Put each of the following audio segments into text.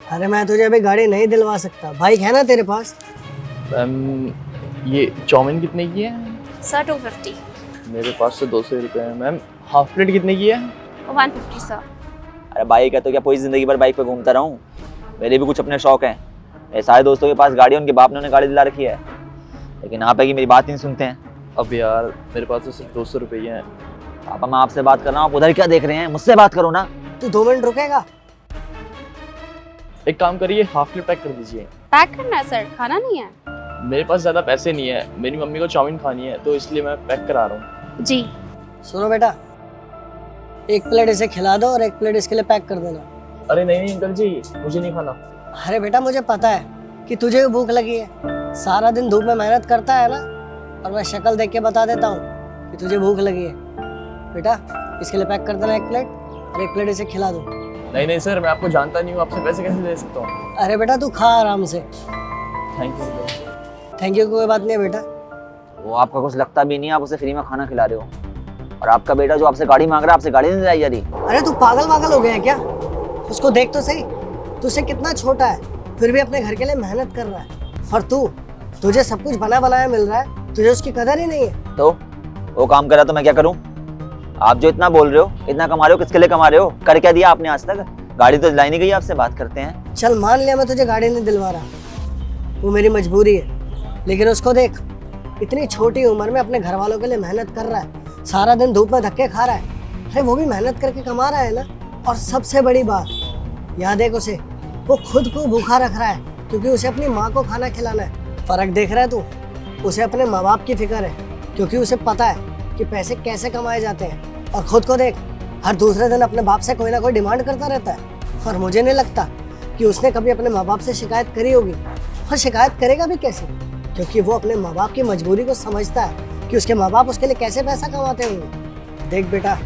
अरे मैं तुझे अभी गाड़ी नहीं दिलवा सकता, बाइक है ना तेरे पास? मैम ये चाउमीन कितने की है? सर 250। मेरे पास तो 200 रुपये है मैम। हाफ प्लेट कितने की है? 150 सर। अरे बाइक है तो क्या पूरी जिंदगी भर बाइक पे घूमता रहूं? मेरे भी कुछ अपने शौक हैं। मेरे सारे दोस्तों के पास गाड़ी है, उनके बाप ने उन्हें गाड़ी दिला रखी है, लेकिन यहाँ पे कि मेरी बात नहीं सुनते हैं। अब यार मेरे पास तो सिर्फ 200 रुपये ही हैं। पापा मैं आपसे बात कर रहा हूँ, आप उधर क्या देख रहे हैं? मुझसे बात करो ना। तू 2 मिनट रुकेगा? एक काम करिए, हाफ प्लेट पैक कर दीजिए। पैक करना है सर, खाना नहीं है? मेरे पास ज़्यादा पैसे नहीं है, मेरी मम्मी को चाउमीन खानी है तो इसलिए मैं पैक करा रहा हूँ। जी। सुनो बेटा, 1 प्लेट इसे खिला दो और 1 प्लेट इसके लिए पैक कर देना। अरे नहीं अंकल जी, मुझे नहीं खाना। अरे बेटा मुझे पता है कि तुझे भी भूख लगी है, सारा दिन धूप में मेहनत करता है ना, और मैं शक्ल देख के बता देता हूँ कि तुझे भूख लगी है। बेटा इसके लिए पैक कर देना 1 प्लेट और 1 प्लेट इसे खिला दो। नहीं सर, मैं आपको जानता नहीं हूँ, आपसे पैसे कैसे दे सकता हूँ? अरे बेटा तू खा आराम से। Thank you. थैंक यू कोई बात नहीं है बेटा। वो आपका कुछ लगता भी नहीं है, आप उसे फ्री में खाना खिला रहे हो। और आपका बेटा जो आपसे गाड़ी मांग रहा है, आपसे गाड़ी नहीं दिलाई जा रही। अरे तू पागल हो गया है क्या? उसको देख तो सही, तुझसे कितना छोटा है, फिर भी अपने घर के लिए मेहनत कर रहा है। और तुझे सब कुछ बना बनाया मिल रहा है, तुझे उसकी कदर ही नहीं है। तो वो काम करा तो मैं क्या करूं? आप जो इतना बोल रहे हो, इतना कमा रहे हो, किसके लिए कमा रहे हो? कर क्या दिया आपने आज तक? गाड़ी तो दिलाई नहीं गई, आपसे बात करते हैं। चल मान लिया मैं तुझे गाड़ी नहीं दिलवा रहा, वो मेरी मजबूरी है, लेकिन उसको देख, इतनी छोटी उम्र में अपने घर वालों के लिए मेहनत कर रहा है, सारा दिन धूप में धक्के खा रहा है। अरे वो भी मेहनत करके कमा रहा है ना। और सबसे बड़ी बात, यहाँ देख उसे, वो खुद को भूखा रख रहा है क्योंकि उसे अपनी माँ को खाना खिलाना है। फर्क देख रहा है तू? उसे अपने माँ बाप की फिक्र है क्योंकि उसे पता है कि पैसे कैसे कमाए जाते हैं। और खुद को देख, हर दूसरे दिन अपने बाप से कोई ना कोई डिमांड करता रहता है। और मुझे नहीं लगता कि उसने कभी अपने माँ बाप से शिकायत करी होगी, और शिकायत करेगा भी कैसे, क्योंकि वो अपने माँ बाप की मजबूरी को समझता है कि उसके माँ बाप उसके लिए कैसे पैसा कमाते होंगे। देख बेटा,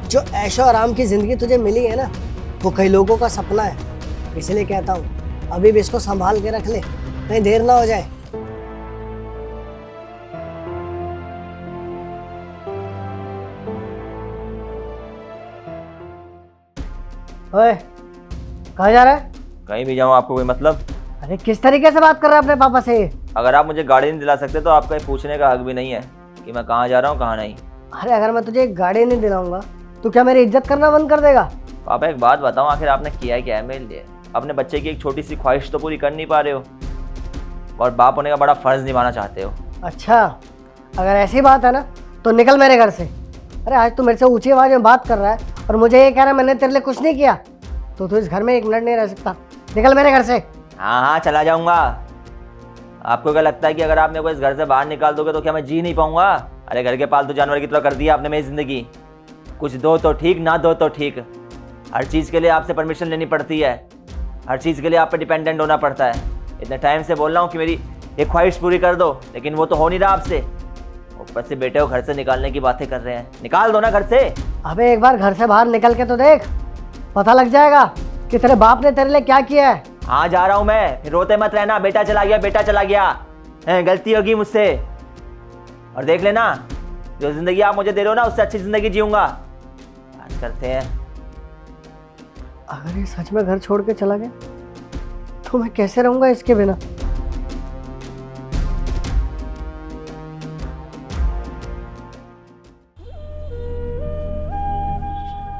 जो ऐशो आराम की ज़िंदगी तुझे मिली है ना, वो कई लोगों का सपना है। इसलिए कहता हूँ अभी भी इसको संभाल के रख ले, कहीं देर ना हो जाए। ओए, कहाँ जा रहा है? कहीं भी जाऊँ आपको कोई मतलब? अरे किस तरीके से बात कर रहा है अपने पापा से? अगर आप मुझे गाड़ी नहीं दिला सकते तो आपका ये पूछने का हक भी नहीं है कि मैं कहाँ जा रहा हूँ कहाँ नहीं। अरे अगर मैं तुझे एक गाड़ी नहीं दिलाऊंगा तो क्या मेरी इज्जत करना बंद कर देगा? पापा एक बात बताओ, आखिर आपने किया क्या है मेरे लिए? अपने बच्चे की एक छोटी सी ख्वाहिश तो पूरी कर नहीं पा रहे हो, और बाप होने का बड़ा फर्ज निभाना चाहते हो। अच्छा, अगर ऐसी बात है ना तो निकल मेरे घर से। अरे आज तू मेरे से ऊंची आवाज में बात कर रहा है और मुझे ये कह रहा है मैंने तेरे लिए कुछ नहीं किया, तो तू इस घर में 1 मिनट नहीं रह सकता। निकल मेरे घर से। हाँ चला जाऊंगा। आपको क्या लगता है कि अगर आप मेरे को इस घर से बाहर निकाल दोगे तो क्या मैं जी नहीं पाऊंगा? अरे घर के पालतू जानवर की तरह कर दिया आपने मेरी जिंदगी। कुछ दो तो ठीक, ना दो तो ठीक, हर चीज़ के लिए आपसे परमिशन लेनी पड़ती है, हर चीज़ के लिए आप पे डिपेंडेंट होना पड़ता है। इतने टाइम से बोल रहा हूँ कि मेरी एक ख्वाहिश पूरी कर दो, लेकिन वो तो हो नहीं रहा आपसे। ऊपर से बेटे को घर से निकालने की बातें कर रहे हैं। निकाल दो ना घर से। अबे एक बार घर से बाहर निकल के तो देख, पता लग जाएगा कि तेरे बाप ने तेरे लिए क्या किया है। हाँ जा रहा हूँ मैं, फिर रोते मत रहना, बेटा चला गया बेटा चला गया। गलती होगी मुझसे। और देख लेना, जो जिंदगी आप मुझे दे रहे हो ना, उससे अच्छी जिंदगी जीऊंगा। बात करते हैं। अगर ये सच में घर छोड़ के चला गया तो मैं कैसे रहूंगा इसके बिना?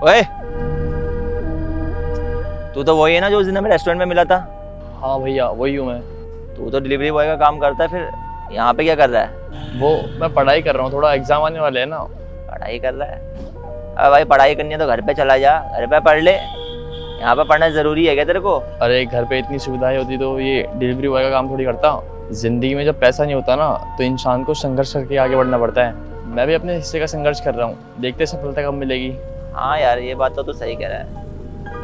ओए, तू तो वही है ना जो उस दिन हमें रेस्टोरेंट में मिला था? हाँ भैया वही हूँ मैं। तू तो डिलीवरी बॉय का काम करता है, फिर यहाँ पे क्या कर रहा है? वो मैं पढ़ाई कर रहा हूँ, थोड़ा एग्जाम आने वाले हैं ना। पढ़ाई कर रहा है? अरे भाई पढ़ाई करनी है तो घर पे चला जा, घर पे पढ़ ले। यहाँ पे पढ़ना जरूरी है क्या तेरे को? अरे घर पे इतनी सुविधाएं होती तो ये डिलीवरी बॉय का काम थोड़ी करता। जिंदगी में जब पैसा नहीं होता ना तो इंसान को संघर्ष करके आगे बढ़ना पड़ता है। मैं भी अपने हिस्से का संघर्ष कर रहा हूँ, देखते सफलता कब मिलेगी। हाँ यार ये बात तो तू सही कह रहा है।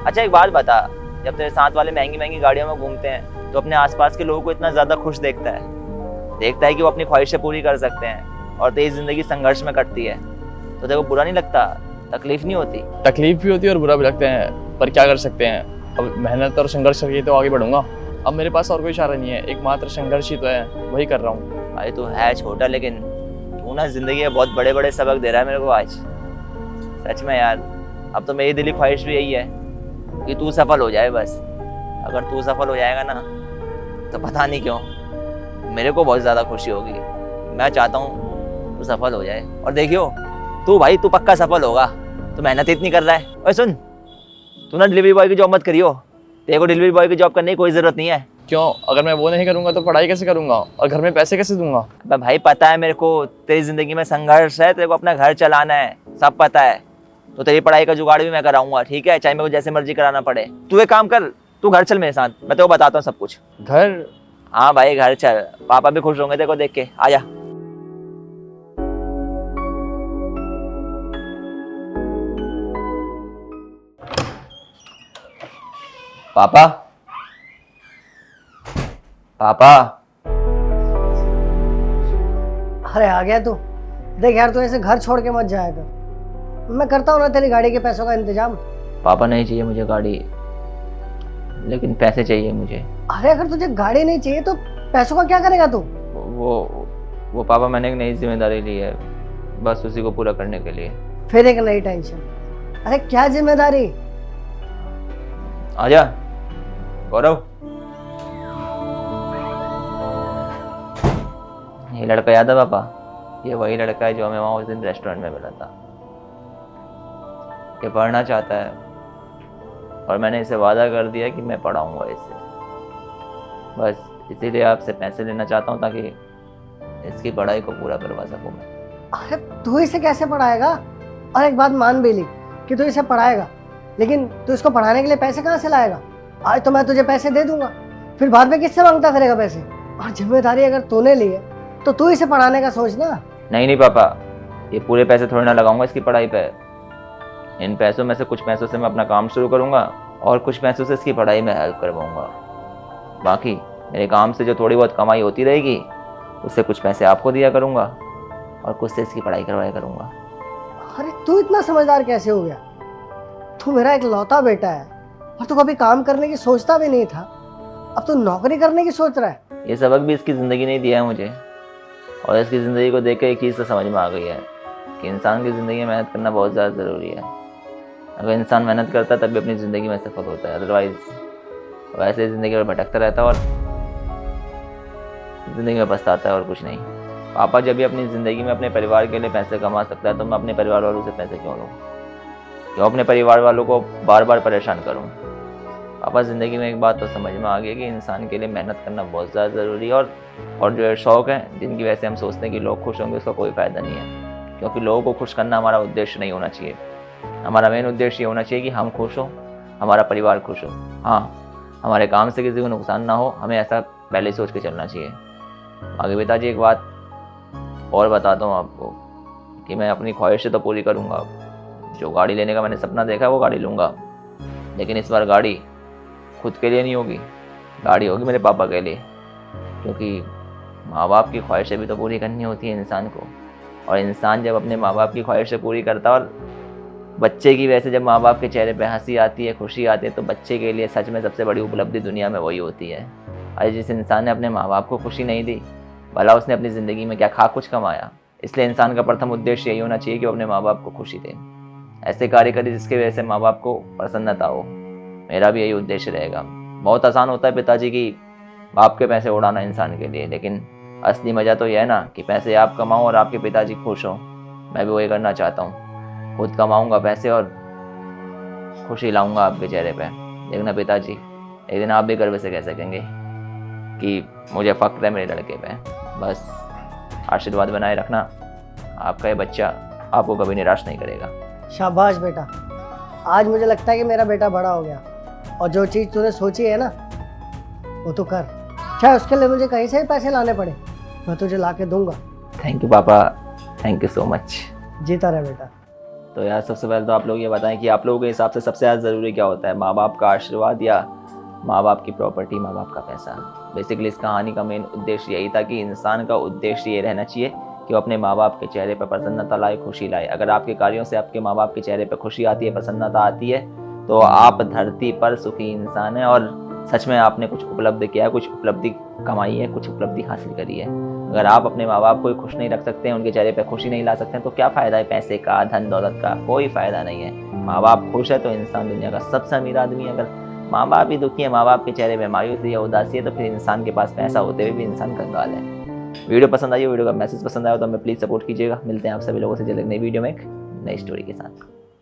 अच्छा एक बात बता, जब तेरे साथ वाले महंगी महंगी गाड़ियों में घूमते हैं तो अपने आसपास के लोगों को इतना ज़्यादा खुश देखता है कि वो अपनी ख्वाहिशें पूरी कर सकते हैं, और तेरी ज़िंदगी संघर्ष में कटती है, तो तेरे को बुरा नहीं लगता? तकलीफ नहीं होती? तकलीफ भी होती है और बुरा भी लगते हैं, पर क्या कर सकते हैं। अब मेहनत और संघर्ष करके तो आगे बढ़ूंगा। अब मेरे पास और कोई इशारा नहीं है, एकमात्र संघर्ष ही तो है, वही कर रहा हूँ। भाई तू है छोटा, लेकिन तू ना जिंदगी में बहुत बड़े बड़े सबक दे रहा है मेरे को आज। सच में यार, अब तो मेरी दिली ख्वाहिश भी यही है कि तू सफल हो जाए बस। अगर तू सफल हो जाएगा ना तो पता नहीं क्यों मेरे को बहुत ज़्यादा खुशी होगी। मैं चाहता हूँ तू सफल हो जाए। और देखियो तू भाई तू पक्का सफल होगा। तू मेहनत इतनी कर रहा है। और सुन तू ना डिलीवरी बॉय की जॉब मत करियो। तेरे को डिलीवरी बॉय की जॉब करने की कोई ज़रूरत नहीं है। क्यों? अगर मैं वो नहीं करूँगा तो पढ़ाई कैसे करूँगा और घर में पैसे कैसे दूंगा? अबे भाई पता है मेरे को तेरी ज़िंदगी में संघर्ष है, तेरे को अपना घर चलाना है, सब पता है। तो तेरी पढ़ाई का जुगाड़ भी मैं कराऊंगा, ठीक है, चाहे मेरे को जैसे मर्जी कराना पड़े। तू एक काम कर, तू घर चल मेरे साथ, मैं तेरे को बताता हूँ सब कुछ। घर? हाँ भाई घर चल, पापा भी खुश होंगे तेरे को देख के। आजा। पापा पापा। अरे आ गया तू। देख यार तू ऐसे घर छोड़ के मत जाया कर, मैं करता हूँ ना तेरी गाड़ी के पैसों का इंतजाम। पापा नहीं चाहिए मुझे गाड़ी, लेकिन पैसे चाहिए मुझे। अरे अगर तुझे गाड़ी नहीं चाहिए तो पैसों का क्या करेगा तू? वो पापा मैंने एक नई जिम्मेदारी ली है, बस उसी को पूरा करने के लिए। फिर एक नई टेंशन। अरे क्या जिम्मेदारी? आजा गौरव। ये लड़का याद है पापा? ये वही लड़का है जो हमें वहाँ उस दिन रेस्टोरेंट में मिला था। ये पढ़ना चाहता है और मैंने इसे वादा कर दिया कि मैं पढ़ाऊंगा इसे। बस इसीलिए आपसे पैसे लेना चाहता हूँ ताकि इसकी पढ़ाई को पूरा करवा सकूँ मैं। अरे तू इसे कैसे पढ़ाएगा? और एक बात मान भी ली कि तू इसे पढ़ाएगा, लेकिन तू इसको पढ़ाने के लिए पैसे कहाँ से लाएगा? आज तो मैं तुझे पैसे दे दूंगा, फिर बाद में किससे मांगता फिरेगा पैसे? और जिम्मेदारी अगर तूने ली है तो तू इसे पढ़ाने का सोच ना। नहीं पापा, ये पूरे पैसे थोड़ी ना लगाऊंगा इसकी पढ़ाई पे। इन पैसों में से कुछ पैसों से मैं अपना काम शुरू करूंगा और कुछ पैसों से इसकी पढ़ाई में हेल्प करवाऊंगा। बाकी मेरे काम से जो थोड़ी बहुत कमाई होती रहेगी उससे कुछ पैसे आपको दिया करूंगा और कुछ से इसकी पढ़ाई करवाया करूंगा। अरे तू इतना समझदार कैसे हो गया? तू मेरा एक लौता बेटा है और तू कभी काम करने की सोचता भी नहीं था, अब तू नौकरी करने की सोच रहा है। ये सबक भी इसकी ज़िंदगी ने दिया है मुझे, और इसकी ज़िंदगी को देख के एक चीज़ तो समझ में आ गई है कि इंसान की ज़िंदगी में मेहनत करना बहुत ज़्यादा ज़रूरी है। अगर इंसान मेहनत करता है तब भी अपनी ज़िंदगी में सफल होता है, अदरवाइज वैसे ज़िंदगी में भटकता रहता है और ज़िंदगी में पछताता है और कुछ नहीं। पापा जब भी अपनी ज़िंदगी में अपने परिवार के लिए पैसे कमा सकता है तो मैं अपने परिवार वालों से पैसे क्यों लूँ? क्यों अपने परिवार वालों को बार बार परेशान करूँ? पापा ज़िंदगी में एक बात तो समझ में आ गई कि इंसान के लिए मेहनत करना बहुत ज़्यादा ज़रूरी है, और जो शौक़ है जिनकी वजह से हम सोचते हैं कि लोग खुश होंगे उसका कोई फ़ायदा नहीं है, क्योंकि लोगों को खुश करना हमारा उद्देश्य नहीं होना चाहिए। हमारा मेन उद्देश्य ये होना चाहिए कि हम खुश हों, हमारा परिवार खुश हो। हाँ, हमारे काम से किसी को नुकसान ना हो, हमें ऐसा पहले सोच के चलना चाहिए। आगे पिताजी एक बात और बताता हूँ आपको कि मैं अपनी ख्वाहिशें तो पूरी करूँगा। जो गाड़ी लेने का मैंने सपना देखा है वो गाड़ी लूँगा, लेकिन इस बार गाड़ी खुद के लिए नहीं होगी, गाड़ी होगी मेरे पापा के लिए, क्योंकि माँ बाप की ख्वाहिशें भी तो पूरी करनी होती है इंसान को। और इंसान जब अपने माँ बाप की ख्वाहिशें पूरी करता है और बच्चे की वजह से जब माँ बाप के चेहरे पे हंसी आती है, खुशी आती है, तो बच्चे के लिए सच में सबसे बड़ी उपलब्धि दुनिया में वही होती है। अरे जिस इंसान ने अपने माँ बाप को खुशी नहीं दी, भला उसने अपनी ज़िंदगी में क्या खा कुछ कमाया? इसलिए इंसान का प्रथम उद्देश्य यही होना चाहिए कि वो अपने माँ बाप को खुशी दे, ऐसे कार्य करे जिसकी वजह से माँ बाप को प्रसन्नता हो। मेरा भी यही उद्देश्य रहेगा। बहुत आसान होता है पिताजी की बाप के पैसे उड़ाना इंसान के लिए, लेकिन असली मज़ा तो यह है ना कि पैसे आप कमाओ और आपके पिताजी खुश हो। मैं भी वही करना चाहता हूँ, खुद कमाऊँगा पैसे और खुशी लाऊंगा आपके चेहरे पे। देखना पिताजी, एक दिन आप भी गर्व से कह सकेंगे कि मुझे फ़ख्र है मेरे लड़के पे। बस आशीर्वाद बनाए रखना, आपका ये बच्चा आपको कभी निराश नहीं करेगा। शाबाश बेटा, आज मुझे लगता है कि मेरा बेटा बड़ा हो गया, और जो चीज़ तूने सोची है ना वो तो कर, चाहे उसके लिए मुझे कहीं से भी पैसे लाने पड़े, मैं तुझे ला के दूंगा। थैंक यू पापा, थैंक यू सो मच। जीता रहे बेटा। तो यार सबसे पहले तो आप लोग ये बताएं कि आप लोगों के हिसाब से सबसे ज़्यादा ज़रूरी क्या होता है, माँ बाप का आशीर्वाद या माँ बाप की प्रॉपर्टी, माँ बाप का पैसा? बेसिकली इस कहानी का मेन उद्देश्य यही था कि इंसान का उद्देश्य ये रहना चाहिए कि वो अपने माँ बाप के चेहरे पर प्रसन्नता लाए, खुशी लाए। अगर आपके कार्यों से आपके माँ बाप के चेहरे पर खुशी आती है, प्रसन्नता आती है, तो आप धरती पर सुखी इंसान हैं और सच में आपने कुछ उपलब्ध किया है, कुछ उपलब्धि कमाई है, कुछ उपलब्धि हासिल करी है। अगर आप अपने माँ बाप को खुश नहीं रख सकते हैं, उनके चेहरे पर खुशी नहीं ला सकते हैं, तो क्या फ़ायदा है पैसे का, धन दौलत का? कोई फ़ायदा नहीं है। माँ बाप खुश है तो इंसान दुनिया का सबसे अमीर आदमी है। अगर माँ बाप ही दुखी है, माँ बाप के चेहरे में मायूसी या उदासी है, तो फिर इंसान के पास पैसा होते हुए भी इंसान कंगाल है। वीडियो पसंद आई हो, वीडियो का मैसेज पसंद आया हो तो हमें प्लीज़ सपोर्ट कीजिएगा। मिलते हैं आप सभी लोगों से जल्द एक नई वीडियो में एक नई स्टोरी के साथ।